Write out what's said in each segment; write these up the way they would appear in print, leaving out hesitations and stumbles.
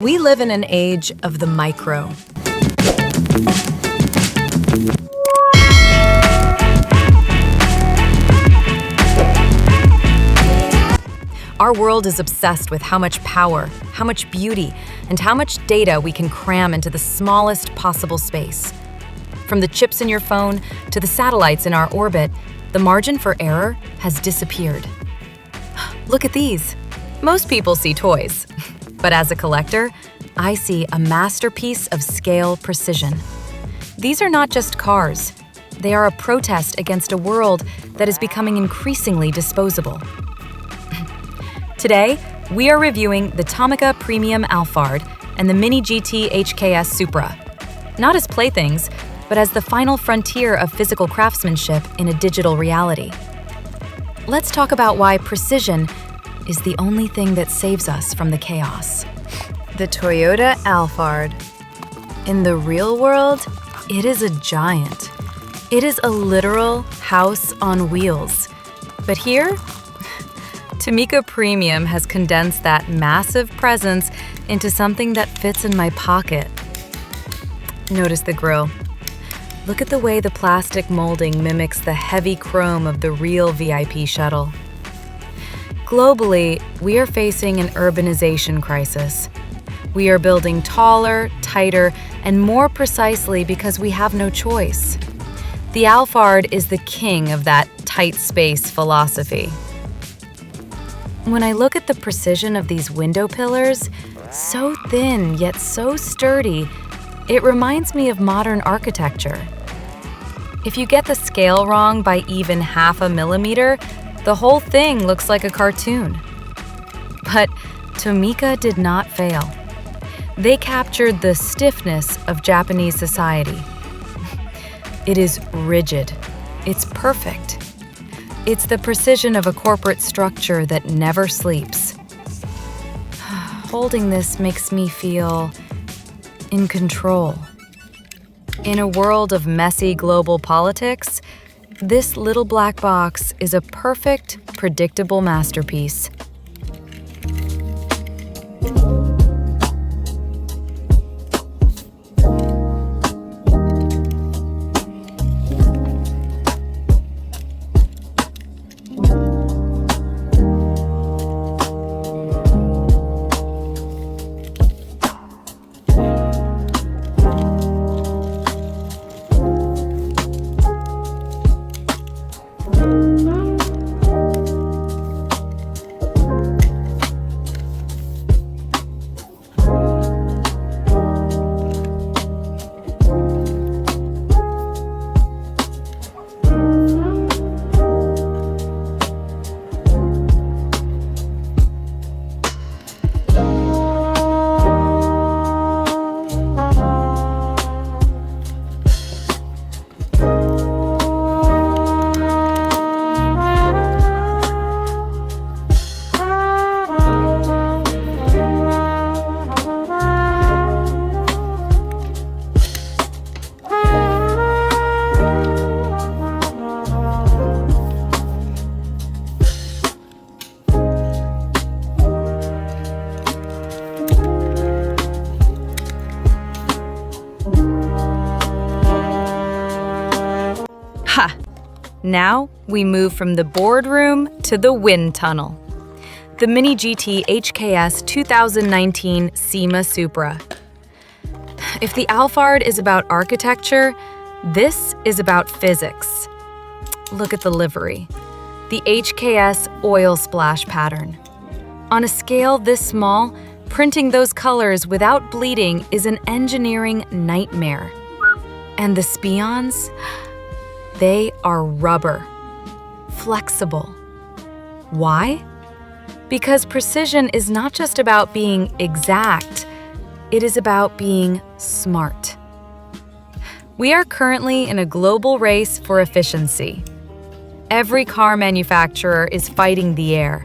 We live in an age of the micro. Our world is obsessed with how much power, how much beauty, and how much data we can cram into the smallest possible space. From the chips in your phone to the satellites in our orbit, the margin for error has disappeared. Look at these. Most people see toys, but as a collector, I see a masterpiece of scale precision. These are not just cars. They are a protest against a world that is becoming increasingly disposable. Today, we are reviewing the Tomica Premium Alphard and the Mini GT HKS Supra, not as playthings, but as the final frontier of physical craftsmanship in a digital reality. Let's talk about why precision is the only thing that saves us from the chaos. The Toyota Alphard. In the real world, it is a giant. It is a literal house on wheels. But here, Tomica Premium has condensed that massive presence into something that fits in my pocket. Notice the grille. Look at the way the plastic molding mimics the heavy chrome of the real VIP shuttle. Globally, we are facing an urbanization crisis. We are building taller, tighter, and more precisely because we have no choice. The Alphard is the king of that tight space philosophy. When I look at the precision of these window pillars, so thin yet so sturdy, it reminds me of modern architecture. If you get the scale wrong by even half a millimeter, the whole thing looks like a cartoon. But Tomica did not fail. They captured the stiffness of Japanese society. It is rigid. It's perfect. It's the precision of a corporate structure that never sleeps. Holding this makes me feel in control. In a world of messy global politics, this little black box is a perfect, predictable masterpiece. Ha! Now we move from the boardroom to the wind tunnel. The Mini GT HKS 2019 SEMA Supra. If the Alphard is about architecture, this is about physics. Look at the livery. The HKS oil splash pattern. On a scale this small, printing those colors without bleeding is an engineering nightmare. And the spions? They are rubber. Flexible. Why? Because precision is not just about being exact, it is about being smart. We are currently in a global race for efficiency. Every car manufacturer is fighting the air,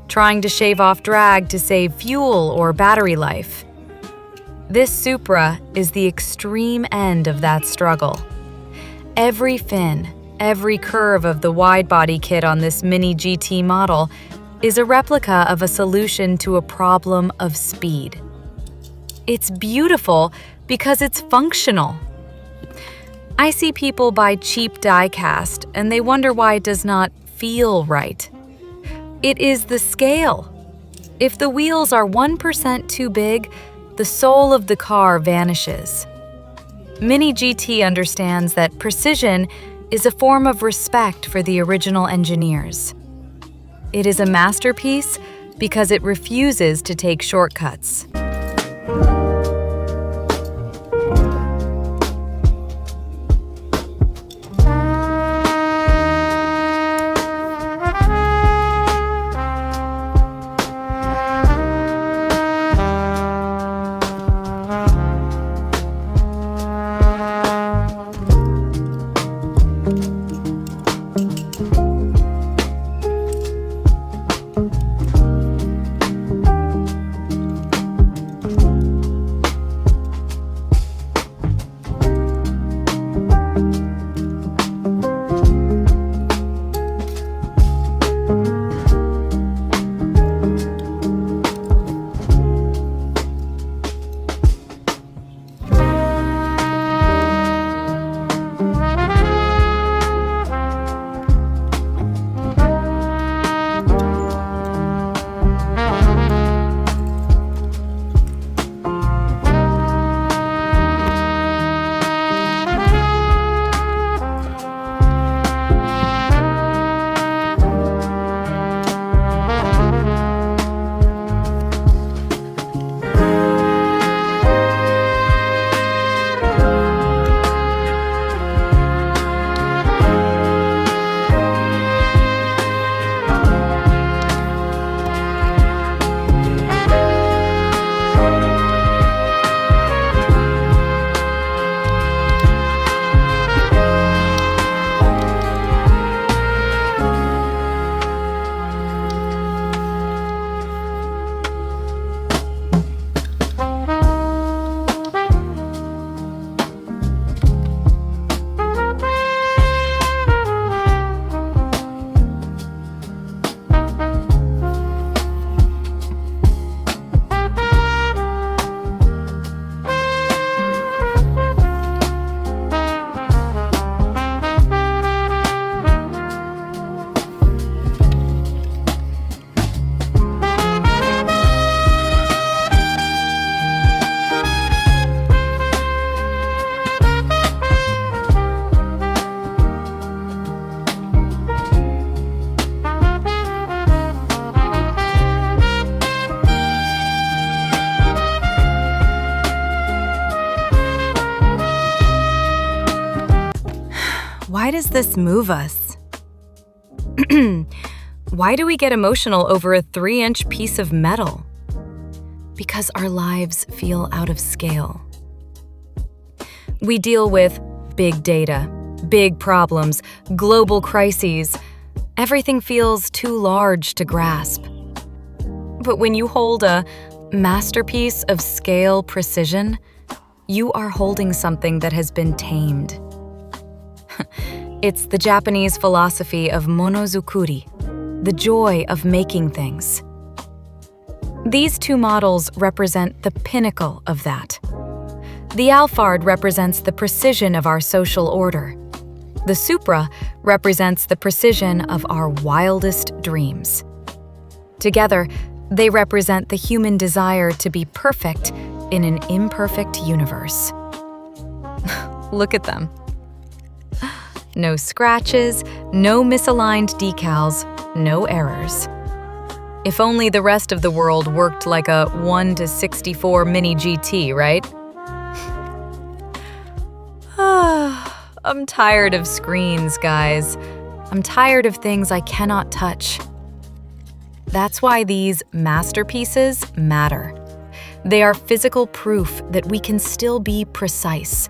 trying to shave off drag to save fuel or battery life. This Supra is the extreme end of that struggle. Every fin, every curve of the wide-body kit on this Mini GT model is a replica of a solution to a problem of speed. It's beautiful because it's functional. I see people buy cheap die-cast and they wonder why it does not feel right. It is the scale. If the wheels are 1% too big, the soul of the car vanishes. Mini GT understands that precision is a form of respect for the original engineers. It is a masterpiece because it refuses to take shortcuts. Why does this move us? Why do we get emotional over a 3-inch piece of metal? Because our lives feel out of scale. We deal with big data, big problems, global crises. Everything feels too large to grasp. But when you hold a masterpiece of scale precision, you are holding something that has been tamed. It's the Japanese philosophy of monozukuri, the joy of making things. These two models represent the pinnacle of that. The Alphard represents the precision of our social order. The Supra represents the precision of our wildest dreams. Together, they represent the human desire to be perfect in an imperfect universe. Look at them. No scratches, no misaligned decals, no errors. If only the rest of the world worked like a 1:64 Mini GT, right? I'm tired of screens, guys. I'm tired of things I cannot touch. That's why these masterpieces matter. They are physical proof that we can still be precise,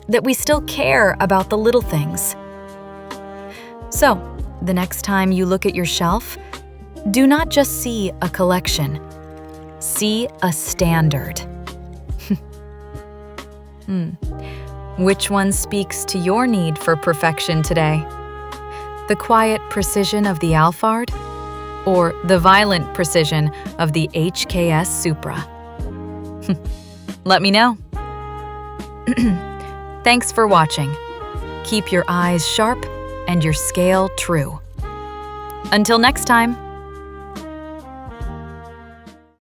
that we still care about the little things. So, the next time you look at your shelf, do not just see a collection. See a standard. Which one speaks to your need for perfection today? The quiet precision of the Alphard, or the violent precision of the HKS Supra? Let me know. Thanks for watching. Keep your eyes sharp and your scale true. Until next time.